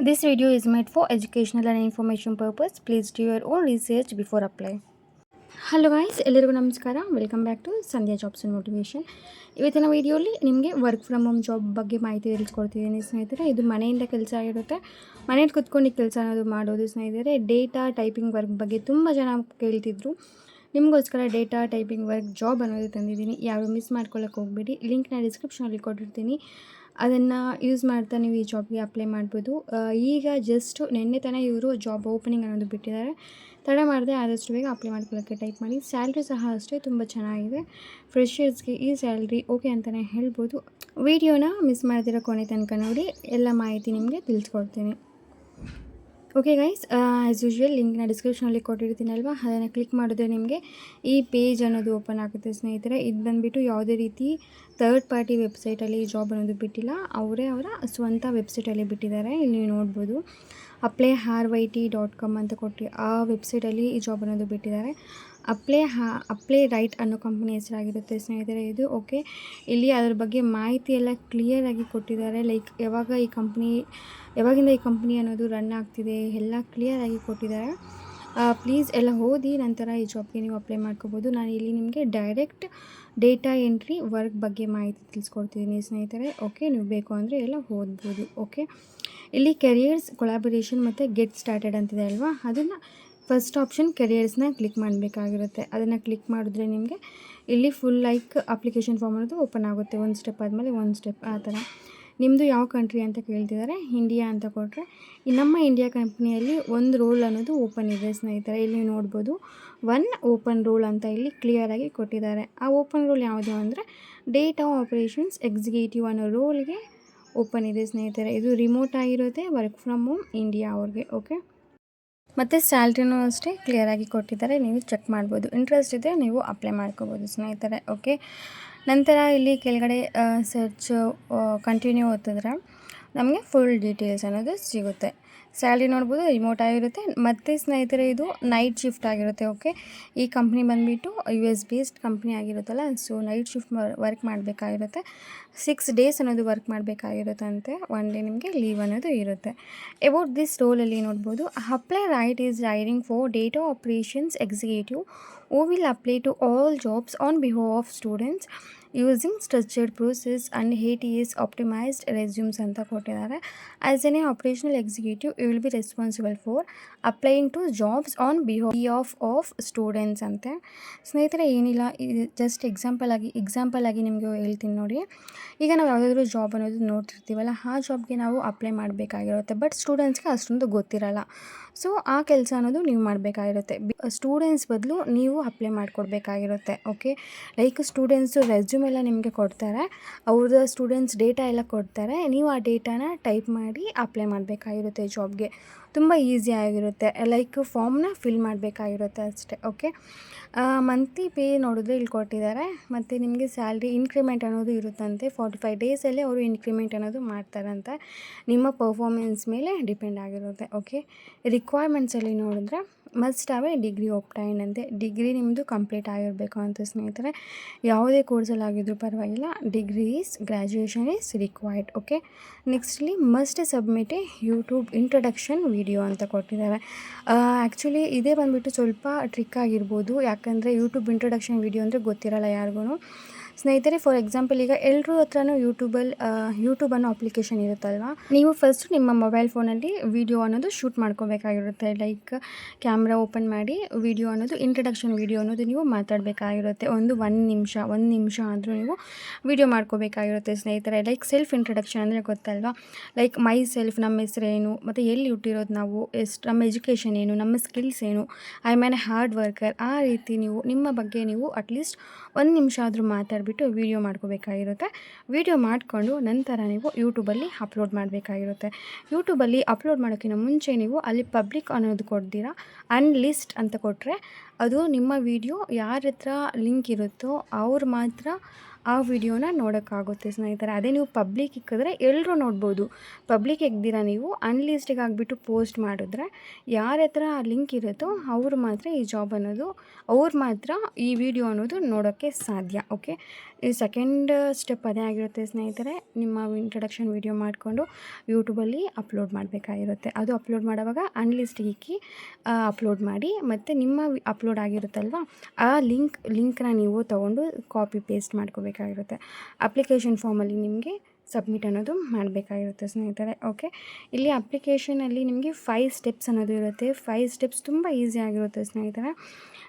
This video is made for educational and information purpose. Please do your own research before apply. Hello guys, ಎಲ್ಲರಿಗೂ ನಮಸ್ಕಾರ. Welcome back to Sandhya jobs and motivation. ಇವತ್ತಿನ ವೀಡಿಯೋಲಿ ನಿಮಗೆ work from home job ಬಗ್ಗೆ ಮಾಹಿತಿ ತಿಳಿಸ್ಕೊಡ್ತಿದ್ದೀನಿ ಸ್ನೇಹಿತರೆ. ಇದು ಮನೆಯಿಂದ ಕೆಲಸ ಆಗಿರುತ್ತೆ. ಮನೇಲಿ ಕುತ್ಕೊಂಡು ಕೆಲಸ ಅನ್ನೋದು ಮಾಡೋದು ಸ್ನೇಹಿತರೆ. ಡೇಟಾ ಟೈಪಿಂಗ್ ವರ್ಕ್ ಬಗ್ಗೆ ತುಂಬ ಜನ ಕೇಳ್ತಿದ್ರು. ನಿಮಗೋಸ್ಕರ ಡೇಟಾ ಟೈಪಿಂಗ್ ವರ್ಕ್ ಜಾಬ್ ಅನ್ನೋದು ತಂದಿದ್ದೀನಿ. ಯಾರು ಮಿಸ್ ಮಾಡ್ಕೊಳ್ಳೋಕೆ ಹೋಗ್ಬೇಡಿ. ಲಿಂಕ್ನ ಡಿಸ್ಕ್ರಿಪ್ಷನಲ್ಲಿ ಕೊಟ್ಟಿರ್ತೀನಿ. ಅದನ್ನು ಯೂಸ್ ಮಾಡ್ತಾ ನೀವು ಈ ಜಾಬ್ಗೆ ಅಪ್ಲೈ ಮಾಡ್ಬೋದು. ಈಗ ಜಸ್ಟ್ ನಿನ್ನೆ ತನಕ ಇವರು ಜಾಬ್ ಓಪನಿಂಗ್ ಅನ್ನೋದು ಬಿಟ್ಟಿದ್ದಾರೆ. ತಡ ಮಾಡಿದೆ, ಆದಷ್ಟು ಬೇಗ ಅಪ್ಲೈ ಮಾಡ್ಕೊಳ್ಳೋಕ್ಕೆ ಟೈಪ್ ಮಾಡಿ. ಸ್ಯಾಲ್ರಿ ಸಹ ಅಷ್ಟೇ ತುಂಬ ಚೆನ್ನಾಗಿದೆ. ಫ್ರೆಷರ್ಸ್ಗೆ ಈ ಸ್ಯಾಲ್ರಿ ಓಕೆ ಅಂತಲೇ ಹೇಳ್ಬೋದು. ವಿಡಿಯೋನ ಮಿಸ್ ಮಾಡ್ತಿರೋ ಕೊನೆ ತನಕ ನೋಡಿ, ಎಲ್ಲ ಮಾಹಿತಿ ನಿಮಗೆ ತಿಳಿಸ್ಕೊಡ್ತೀನಿ. ಓಕೆ ಗೈಸ್, ಆ್ಯಸ್ ಯೂಶ್ವಲ್ ಲಿಂಕ್ನ ಡಿಸ್ಕ್ರಿಪ್ಷನಲ್ಲಿ ಕೊಟ್ಟಿರ್ತೀನಲ್ವ, ಅದನ್ನು ಕ್ಲಿಕ್ ಮಾಡಿದ್ರೆ ನಿಮಗೆ ಈ ಪೇಜ್ ಅನ್ನೋದು ಓಪನ್ ಆಗುತ್ತೆ ಸ್ನೇಹಿತರೆ. ಇದು ಬಂದುಬಿಟ್ಟು ಯಾವುದೇ ರೀತಿ ಥರ್ಡ್ ಪಾರ್ಟಿ ವೆಬ್ಸೈಟಲ್ಲಿ ಈ ಜಾಬ್ ಅನ್ನೋದು ಬಿಟ್ಟಿಲ್ಲ, ಅವರ ಸ್ವಂತ ವೆಬ್ಸೈಟಲ್ಲಿ ಬಿಟ್ಟಿದ್ದಾರೆ. ಇಲ್ಲಿ ನೀವು ನೋಡ್ಬೋದು applyRYT.com ಅಂತ ಕೊಟ್ಟು ಆ ವೆಬ್ಸೈಟಲ್ಲಿ ಈ ಜಾಬ್ ಅನ್ನೋದು ಬಿಟ್ಟಿದ್ದಾರೆ. ಅಪ್ಲೈ ರೈಟ್ ಅನ್ನೋ ಕಂಪ್ನಿ ಹೆಸರಾಗಿರುತ್ತೆ ಸ್ನೇಹಿತರೆ ಇದು. ಓಕೆ, ಇಲ್ಲಿ ಅದ್ರ ಬಗ್ಗೆ ಮಾಹಿತಿ ಎಲ್ಲ ಕ್ಲಿಯರಾಗಿ ಕೊಟ್ಟಿದ್ದಾರೆ. ಲೈಕ್ ಯಾವಾಗಿಂದ ಈ ಕಂಪ್ನಿ ಅನ್ನೋದು ರನ್ ಆಗ್ತಿದೆ ಎಲ್ಲ ಕ್ಲಿಯರಾಗಿ ಕೊಟ್ಟಿದ್ದಾರೆ. ಪ್ಲೀಸ್ ಎಲ್ಲ ಓದಿ ನಂತರ ಈ ಜಾಬ್ಗೆ ನೀವು ಅಪ್ಲೈ ಮಾಡ್ಕೋಬೋದು. ನಾನು ಇಲ್ಲಿ ನಿಮಗೆ ಡೈರೆಕ್ಟ್ ಡೇಟಾ ಎಂಟ್ರಿ ವರ್ಕ್ ಬಗ್ಗೆ ಮಾಹಿತಿ ತಿಳಿಸ್ಕೊಡ್ತಿದ್ದೀನಿ ಸ್ನೇಹಿತರೆ. ಓಕೆ, ನೀವು ಬೇಕು ಅಂದರೆ ಎಲ್ಲ ಓದ್ಬೋದು. ಓಕೆ, ಇಲ್ಲಿ ಕೆರಿಯರ್ಸ್, ಕೊಲಾಬರೇಷನ್ ಮತ್ತು ಗೆಟ್ ಸ್ಟಾರ್ಟೆಡ್ ಅಂತಿದೆ ಅಲ್ವಾ, ಅದನ್ನು ಫಸ್ಟ್ ಆಪ್ಷನ್ ಕೆರಿಯರ್ಸ್ನ ಕ್ಲಿಕ್ ಮಾಡಬೇಕಾಗಿರುತ್ತೆ. ಅದನ್ನು ಕ್ಲಿಕ್ ಮಾಡಿದ್ರೆ ನಿಮಗೆ ಇಲ್ಲಿ ಫುಲ್ ಲೈಕ್ ಅಪ್ಲಿಕೇಶನ್ ಫಾರ್ಮ್ ಅನ್ನೋದು ಓಪನ್ ಆಗುತ್ತೆ. ಒಂದು ಸ್ಟೆಪ್ ಆದಮೇಲೆ ಒಂದು ಸ್ಟೆಪ್ ಆ ಥರ. ನಿಮ್ಮದು ಯಾವ ಕಂಟ್ರಿ ಅಂತ ಕೇಳ್ತಿದ್ದಾರೆ, ಇಂಡಿಯಾ ಅಂತ ಕೊಟ್ಟರೆ ನಮ್ಮ ಇಂಡಿಯಾ ಕಂಪ್ನಿಯಲ್ಲಿ ಒಂದು ರೋಲ್ ಅನ್ನೋದು ಓಪನ್ ಇದೆ ಸ್ನೇಹಿತರೆ. ಇಲ್ಲಿ ನೋಡ್ಬೋದು ಒನ್ ಓಪನ್ ರೋಲ್ ಅಂತ ಇಲ್ಲಿ ಕ್ಲಿಯರಾಗಿ ಕೊಟ್ಟಿದ್ದಾರೆ. ಆ ಓಪನ್ ರೋಲ್ ಯಾವುದು ಅಂದರೆ ಡೇಟಾ ಆಪರೇಷನ್ಸ್ ಎಕ್ಸಿಕ್ಯೂಟಿವ್ ಅನ್ನೋ ರೋಲ್ಗೆ ಓಪನ್ ಇದೆ ಸ್ನೇಹಿತರೆ. ಇದು ರಿಮೋಟ್ ಆಗಿರುತ್ತೆ, ವರ್ಕ್ ಫ್ರಮ್ ಹೋಮ್ ಇಂಡಿಯಾ ಅವ್ರಿಗೆ. ಓಕೆ, ಮತ್ತು ಸ್ಯಾಲ್ರಿನೂ ಅಷ್ಟೇ ಕ್ಲಿಯರಾಗಿ ಕೊಟ್ಟಿದ್ದಾರೆ, ನೀವು ಚೆಕ್ ಮಾಡ್ಬೋದು. ಇಂಟ್ರೆಸ್ಟ್ ಇದ್ದರೆ ನೀವು ಅಪ್ಲೈ ಮಾಡ್ಕೋಬೋದು ಸ್ನೇಹಿತರೆ. ಓಕೆ, ನಂತರ ಇಲ್ಲಿ ಕೆಳಗಡೆ ಸರ್ಚ್ ಕಂಟಿನ್ಯೂ ಓದಿದ್ರೆ ನಮಗೆ ಫುಲ್ ಡೀಟೇಲ್ಸ್ ಅನ್ನೋದು ಸಿಗುತ್ತೆ. ಸ್ಯಾಲ್ರಿ ನೋಡ್ಬೋದು, ರಿಮೋಟ್ ಆಗಿರುತ್ತೆ. ಮತ್ತು ಸ್ನೇಹಿತರೆ ಇದು ನೈಟ್ ಶಿಫ್ಟ್ ಆಗಿರುತ್ತೆ. ಓಕೆ, ಈ ಕಂಪ್ನಿ ಬಂದುಬಿಟ್ಟು US ಬೇಸ್ಡ್ ಕಂಪ್ನಿ ಆಗಿರುತ್ತಲ್ಲ, ಸೊ ನೈಟ್ ಶಿಫ್ಟ್ ವರ್ಕ್ ಮಾಡಬೇಕಾಗಿರುತ್ತೆ. 6 ಡೇಸ್ ಅನ್ನೋದು ವರ್ಕ್ ಮಾಡಬೇಕಾಗಿರುತ್ತಂತೆ. 1 ಡೇ ನಿಮಗೆ ಲೀವ್ ಅನ್ನೋದು ಇರುತ್ತೆ. ಅಬೌಟ್ ದಿಸ್ ರೋಲಲ್ಲಿ ನೋಡ್ಬೋದು, apply right is hiring for data operations executive who will apply to all jobs on behalf of students using structured process and ATS optimized resumes ಅಂತ ಕೊಟ್ಟಿದ್ದಾರೆ. As an operational executive you will be responsible for applying to jobs on behalf of students ಅಂತೆ. ಸ್ನೇಹಿತರೆ ಏನಿಲ್ಲ, ಇದು just example ಆಗಿ ನಿಮಗೆ ಹೇಳ್ತೀನಿ ನೋಡಿ. ಈಗ ನಾವು ಯಾವುದಾದ್ರೂ ಜಾಬ್ ಅನ್ನೋದು ನೋಡ್ತಿರ್ತೀವಲ್ಲ, ಆ ಜಾಬ್ಗೆ ನಾವು ಅಪ್ಲೈ ಮಾಡಬೇಕಾಗಿರುತ್ತೆ. ಬಟ್ ಸ್ಟೂಡೆಂಟ್ಸ್ಗೆ ಅಷ್ಟೊಂದು ಗೊತ್ತಿರಲ್ಲ. ಸೊ ಆ ಕೆಲಸ ಅನ್ನೋದು ನೀವು ಮಾಡಬೇಕಾಗಿರುತ್ತೆ. ಸ್ಟೂಡೆಂಟ್ಸ್ ಬದಲು ನೀವು ಅಪ್ಲೈ ಮಾಡಿಕೊಡ್ಬೇಕಾಗಿರುತ್ತೆ. ಓಕೆ, ಲೈಕ್ ಸ್ಟೂಡೆಂಟ್ಸು ರೆಸ್ಯೂಮ್ ಎಲ್ಲ ನಿಮಗೆ ಕೊಡ್ತಾರೆ, ಅವ್ರದ್ದು ಸ್ಟೂಡೆಂಟ್ಸ್ ಡೇಟಾ ಎಲ್ಲ ಕೊಡ್ತಾರೆ, ನೀವು ಆ ಡೇಟಾನ ಟೈಪ್ ಮಾಡಿ ಅಪ್ಲೈ ಮಾಡಬೇಕಾಗಿರುತ್ತೆ ಜಾಬ್ಗೆ. ತುಂಬ ಈಸಿ ಆಗಿರುತ್ತೆ. ಲೈಕ್ ಫಾರ್ಮ್ನ ಫಿಲ್ ಮಾಡಬೇಕಾಗಿರುತ್ತೆ ಅಷ್ಟೇ. ಓಕೆ, ಮಂತ್ಲಿ ಪೇ ನೋಡಿದ್ರೆ ಇಲ್ಲಿ ಕೊಟ್ಟಿದ್ದಾರೆ. ಮತ್ತು ನಿಮಗೆ ಸ್ಯಾಲ್ರಿ ಇನ್ಕ್ರಿಮೆಂಟ್ ಅನ್ನೋದು ಇರುತ್ತಂತೆ. 45 ಡೇಸಲ್ಲಿ ಅವರು ಇನ್ಕ್ರಿಮೆಂಟ್ ಅನ್ನೋದು ಮಾಡ್ತಾರಂತೆ. ನಿಮ್ಮ ಪರ್ಫಾರ್ಮೆನ್ಸ್ ಮೇಲೆ ಡಿಪೆಂಡ್ ಆಗಿರುತ್ತೆ. ಓಕೆ, ರಿಕ್ವೈರ್ಮೆಂಟ್ಸಲ್ಲಿ ನೋಡಿದ್ರೆ must have A degree obtain ಅಂತೆ. ಡಿಗ್ರಿ ನಿಮ್ಮದು ಕಂಪ್ಲೀಟ್ ಆಗಿರಬೇಕು ಅಂತ ಸ್ನೇಹಿತರೆ. ಯಾವುದೇ ಕೋರ್ಸಲ್ಲಿ ಆಗಿದ್ರೂ ಪರವಾಗಿಲ್ಲ, degree graduation is required. Okay, ನೆಕ್ಸ್ಟ್ಲಿ must submit A YouTube introduction video ಅಂತ ಕೊಟ್ಟಿದ್ದಾರೆ. ಆ್ಯಕ್ಚುಲಿ ಇದೇ ಬಂದುಬಿಟ್ಟು ಸ್ವಲ್ಪ ಟ್ರಿಕ್ ಆಗಿರ್ಬೋದು, ಯಾಕಂದರೆ ಯೂಟ್ಯೂಬ್ ಇಂಟ್ರಡಕ್ಷನ್ ವಿಡಿಯೋ ಅಂದರೆ ಗೊತ್ತಿರಲ್ಲ ಯಾರಿಗೂ ಸ್ನೇಹಿತರೆ. ಫಾರ್ ಎಕ್ಸಾಂಪಲ್, ಈಗ ಎಲ್ಲರೂ ಹತ್ರನೂ ಯೂಟ್ಯೂಬ್ ಅನ್ನೋ ಅಪ್ಲಿಕೇಶನ್ ಇರುತ್ತಲ್ವ, ನೀವು ಫಸ್ಟ್ ನಿಮ್ಮ ಮೊಬೈಲ್ ಫೋನಲ್ಲಿ ವಿಡಿಯೋ ಅನ್ನೋದು ಶೂಟ್ ಮಾಡ್ಕೋಬೇಕಾಗಿರುತ್ತೆ. ಲೈಕ್ ಕ್ಯಾಮ್ರಾ ಓಪನ್ ಮಾಡಿ ವಿಡಿಯೋ ಅನ್ನೋದು ಇಂಟ್ರಡಕ್ಷನ್ ವಿಡಿಯೋ ಅನ್ನೋದು ನೀವು ಮಾತಾಡಬೇಕಾಗಿರುತ್ತೆ. ಒಂದು ನಿಮಿಷ ಆದರೂ ನೀವು ವಿಡಿಯೋ ಮಾಡ್ಕೋಬೇಕಾಗಿರುತ್ತೆ ಸ್ನೇಹಿತರೆ. ಲೈಕ್ ಸೆಲ್ಫ್ ಇಂಟ್ರಡಕ್ಷನ್ ಅಂದರೆ ಗೊತ್ತಲ್ವಾ, ಲೈಕ್ ಮೈ ಸೆಲ್ಫ್, ನಮ್ಮ ಹೆಸರೇನು, ಮತ್ತು ಎಲ್ಲಿ ಹುಟ್ಟಿರೋದು ನಾವು, ನಮ್ಮ ಎಜುಕೇಷನ್ ಏನು, ನಮ್ಮ ಸ್ಕಿಲ್ಸ್ ಏನು, I am A hard worker, ಆ ರೀತಿ ನೀವು ನಿಮ್ಮ ಬಗ್ಗೆ ನೀವು ಅಟ್ಲೀಸ್ಟ್ 1 ನಿಮಿಷ ಆದರೂ ಮಾತಾಡಿಬಿಟ್ಟು ವಿಡಿಯೋ ಮಾಡ್ಕೋಬೇಕಾಗಿರುತ್ತೆ. ವಿಡಿಯೋ ಮಾಡಿಕೊಂಡು ನಂತರ ನೀವು ಯೂಟ್ಯೂಬಲ್ಲಿ ಅಪ್ಲೋಡ್ ಮಾಡಬೇಕಾಗಿರುತ್ತೆ. ಯೂಟ್ಯೂಬಲ್ಲಿ ಅಪ್ಲೋಡ್ ಮಾಡೋಕ್ಕಿಂತ ಮುಂಚೆ ನೀವು ಅಲ್ಲಿ ಪಬ್ಲಿಕ್ ಅನ್ನೋದು ಕೊಡ್ತೀರಾ, ಅನ್ಲಿಸ್ಟ್ ಅಂತ ಕೊಟ್ಟರೆ ಅದು ನಿಮ್ಮ ವಿಡಿಯೋ ಯಾರ ಹತ್ರ ಲಿಂಕ್ ಇರುತ್ತೋ ಅವ್ರು ಮಾತ್ರ ಆ ವಿಡಿಯೋನ ನೋಡೋಕ್ಕಾಗುತ್ತೆ ಸ್ನೇಹಿತರೆ. ಅದೇ ನೀವು ಪಬ್ಲಿಕ್ ಇಕ್ಕಿದ್ರೆ ಎಲ್ಲರೂ ನೋಡ್ಬೋದು. ಪಬ್ಲಿಕ್ ಇಕ್ದಿರ ನೀವು ಅನ್ಲಿಸ್ಟಿಗೆ ಆಗಿಬಿಟ್ಟು ಪೋಸ್ಟ್ ಮಾಡಿದ್ರೆ ಯಾರ ಹತ್ರ ಲಿಂಕ್ ಇರುತ್ತೋ ಅವ್ರು ಮಾತ್ರ ಈ ಜಾಬ್ ಅನ್ನೋದು, ಅವ್ರು ಮಾತ್ರ ಈ ವಿಡಿಯೋ ಅನ್ನೋದು ನೋಡೋಕ್ಕೆ ಸಾಧ್ಯ. ಓಕೆ, ಈ ಸೆಕೆಂಡ್ ಸ್ಟೆಪ್ ಅದೇ ಆಗಿರುತ್ತೆ ಸ್ನೇಹಿತರೆ. ನಿಮ್ಮ ಇಂಟ್ರಡಕ್ಷನ್ ವೀಡಿಯೋ ಮಾಡಿಕೊಂಡು ಯೂಟ್ಯೂಬಲ್ಲಿ ಅಪ್ಲೋಡ್ ಮಾಡಬೇಕಾಗಿರುತ್ತೆ. ಅದು ಅಪ್ಲೋಡ್ ಮಾಡೋವಾಗ ಅನ್ಲಿಸ್ಟಿಗೆ ಇಕ್ಕಿ ಅಪ್ಲೋಡ್ ಮಾಡಿ, ಮತ್ತು ನಿಮ್ಮ ಅಪ್ಲೋಡ್ ಆಗಿರುತ್ತಲ್ವ ಆ ಲಿಂಕ್ನ ನೀವು ತೊಗೊಂಡು ಕಾಪಿ ಪೇಸ್ಟ್ ಮಾಡ್ಕೋಬೇಕಾಗಿರುತ್ತೆ. ಅಪ್ಲಿಕೇಶನ್ ಫಾರ್ಮಲ್ಲಿ ನಿಮಗೆ ಸಬ್ಮಿಟ್ ಅನ್ನೋದು ಮಾಡಬೇಕಾಗಿರುತ್ತೆ ಸ್ನೇಹಿತರೆ. ಓಕೆ, ಇಲ್ಲಿ ಅಪ್ಲಿಕೇಶನಲ್ಲಿ ನಿಮಗೆ 5 ಸ್ಟೆಪ್ಸ್ ಅನ್ನೋದು ಇರುತ್ತೆ. 5 ಸ್ಟೆಪ್ಸ್ ತುಂಬ ಈಸಿ ಆಗಿರುತ್ತೆ ಸ್ನೇಹಿತರೆ.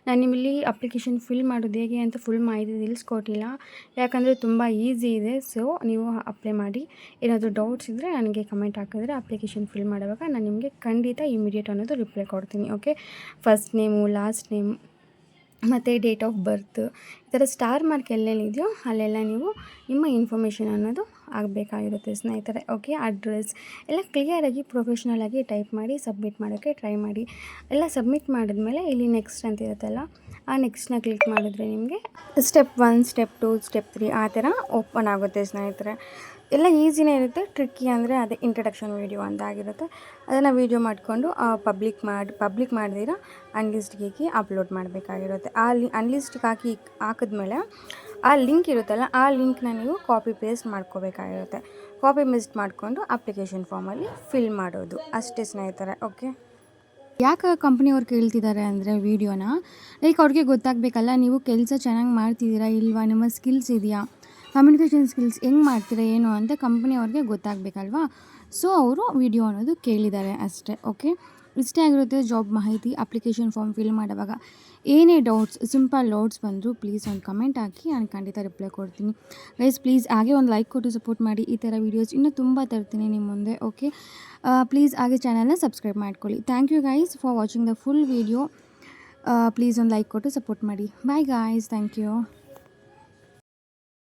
ನಾನು ನಿಮ್ಮಲ್ಲಿ ಅಪ್ಲಿಕೇಶನ್ ಫಿಲ್ ಮಾಡೋದು ಹೇಗೆ ಅಂತ ಫುಲ್ ಮಾಹಿತಿ ತಿಳಿಸ್ಕೊಟ್ಟಿಲ್ಲ, ಯಾಕಂದರೆ ತುಂಬ ಈಸಿ ಇದೆ. ಸೊ ನೀವು ಅಪ್ಲೈ ಮಾಡಿ. ಏನಾದರೂ ಡೌಟ್ಸ್ ಇದ್ದರೆ ನನಗೆ ಕಮೆಂಟ್ ಹಾಕಿದ್ರೆ ಅಪ್ಲಿಕೇಶನ್ ಫಿಲ್ ಮಾಡುವಾಗ ನಾನು ನಿಮಗೆ ಖಂಡಿತ ಇಮಿಡಿಯೇಟ್ ಅನ್ನೋದು ರಿಪ್ಲೈ ಕೊಡ್ತೀನಿ. Okay, first name, last name ಮತ್ತು ಡೇಟ್ ಆಫ್ ಬರ್ತ್, ಈ ಥರ ಸ್ಟಾರ್ ಮಾರ್ಕ್ ಎಲ್ಲೆಲ್ಲಿದೆಯೋ ಅಲ್ಲೆಲ್ಲ ನೀವು ನಿಮ್ಮ ಇನ್ಫಾರ್ಮೇಷನ್ ಅನ್ನೋದು ಆಗಬೇಕಾಗಿರುತ್ತೆ ಸ್ನೇಹಿತರೆ. ಓಕೆ, ಅಡ್ರೆಸ್ ಎಲ್ಲ ಕ್ಲಿಯರಾಗಿ ಪ್ರೊಫೆಷ್ನಲಾಗಿ ಟೈಪ್ ಮಾಡಿ ಸಬ್ಮಿಟ್ ಮಾಡೋಕ್ಕೆ ಟ್ರೈ ಮಾಡಿ. ಎಲ್ಲ ಸಬ್ಮಿಟ್ ಮಾಡಿದ್ಮೇಲೆ ಇಲ್ಲಿ ನೆಕ್ಸ್ಟ್ ಅಂತ ಇರುತ್ತಲ್ಲ, ಆ ನೆಕ್ಸ್ಟ್ನ ಕ್ಲಿಕ್ ಮಾಡಿದ್ರೆ ನಿಮಗೆ ಸ್ಟೆಪ್ 1, ಸ್ಟೆಪ್ 2, ಸ್ಟೆಪ್ 3 ಆ ಥರ ಓಪನ್ ಆಗುತ್ತೆ ಸ್ನೇಹಿತರೆ. ಎಲ್ಲ ಈಸಿನೇ ಇರುತ್ತೆ. ಟ್ರಿಕ್ಕಿ ಅಂದರೆ ಅದೇ ಇಂಟ್ರಡಕ್ಷನ್ ವೀಡಿಯೋ ಅಂತ ಆಗಿರುತ್ತೆ. ಅದನ್ನು ವೀಡಿಯೋ ಮಾಡಿಕೊಂಡು ಪಬ್ಲಿಕ್ ಮಾಡಿದಿರ ಅನ್ಲಿಸ್ಟ್ಗೆ ಹಾಕಿ ಅಪ್ಲೋಡ್ ಮಾಡಬೇಕಾಗಿರುತ್ತೆ. ಅನ್ಲಿಸ್ಟ್ಗೆ ಹಾಕಿದ್ಮೇಲೆ ಆ ಲಿಂಕ್ ಇರುತ್ತಲ್ಲ, ಆ ಲಿಂಕ್ನ ನೀವು ಕಾಪಿ ಪೇಸ್ಟ್ ಮಾಡ್ಕೋಬೇಕಾಗಿರುತ್ತೆ. ಕಾಪಿ ಪೇಸ್ಟ್ ಮಾಡಿಕೊಂಡು ಅಪ್ಲಿಕೇಶನ್ ಫಾರ್ಮಲ್ಲಿ ಫಿಲ್ ಮಾಡೋದು ಅಷ್ಟೇ ಸ್ನೇಹಿತರೆ. ಓಕೆ, ಯಾಕೆ ಕಂಪ್ನಿಯವ್ರು ಕೇಳ್ತಿದ್ದಾರೆ ಅಂದರೆ ವೀಡಿಯೋನ ಲೈಕ್ ಅವ್ರಿಗೆ ಗೊತ್ತಾಗಬೇಕಲ್ಲ, ನೀವು ಕೆಲಸ ಚೆನ್ನಾಗಿ ಮಾಡ್ತಿದ್ದೀರಾ ಇಲ್ವಾ, ನಿಮ್ಮ ಸ್ಕಿಲ್ಸ್ ಇದೆಯಾ, ಕಮ್ಯುನಿಕೇಷನ್ ಸ್ಕಿಲ್ಸ್ ಹೆಂಗೆ ಮಾಡ್ತೀರಾ ಏನು ಅಂತ ಕಂಪ್ನಿಯವ್ರಿಗೆ ಗೊತ್ತಾಗಬೇಕಲ್ವಾ. ಸೊ ಅವರು ವಿಡಿಯೋ ಅನ್ನೋದು ಕೇಳಿದ್ದಾರೆ ಅಷ್ಟೇ. ಓಕೆ, ಇಷ್ಟೇ ಆಗಿರುತ್ತೆ ಜಾಬ್ ಮಾಹಿತಿ. ಅಪ್ಲಿಕೇಶನ್ ಫಾರ್ಮ್ ಫಿಲ್ ಮಾಡುವಾಗ ಏನೇ ಡೌಟ್ಸ್, ಸಿಂಪಲ್ ಡೌಟ್ಸ್ ಬಂದರೂ ಪ್ಲೀಸ್ ಒಂದು ಕಮೆಂಟ್ ಹಾಕಿ, ನಾನು ಖಂಡಿತ ರಿಪ್ಲೈ ಕೊಡ್ತೀನಿ. ಗೈಸ್ ಪ್ಲೀಸ್ ಹಾಗೆ ಒಂದು ಲೈಕ್ ಕೊಟ್ಟು ಸಪೋರ್ಟ್ ಮಾಡಿ. ಈ ಥರ ವೀಡಿಯೋಸ್ ಇನ್ನೂ ತುಂಬ ತರ್ತೀನಿ ನಿಮ್ಮ ಮುಂದೆ. ಓಕೆ, ಪ್ಲೀಸ್ ಹಾಗೆ ಚಾನಲ್ನ ಸಬ್ಸ್ಕ್ರೈಬ್ ಮಾಡ್ಕೊಳ್ಳಿ. Thank you guys for watching the full video. Please ಒಂದು ಲೈಕ್ ಕೊಟ್ಟು ಸಪೋರ್ಟ್ ಮಾಡಿ. Bye guys, thank you.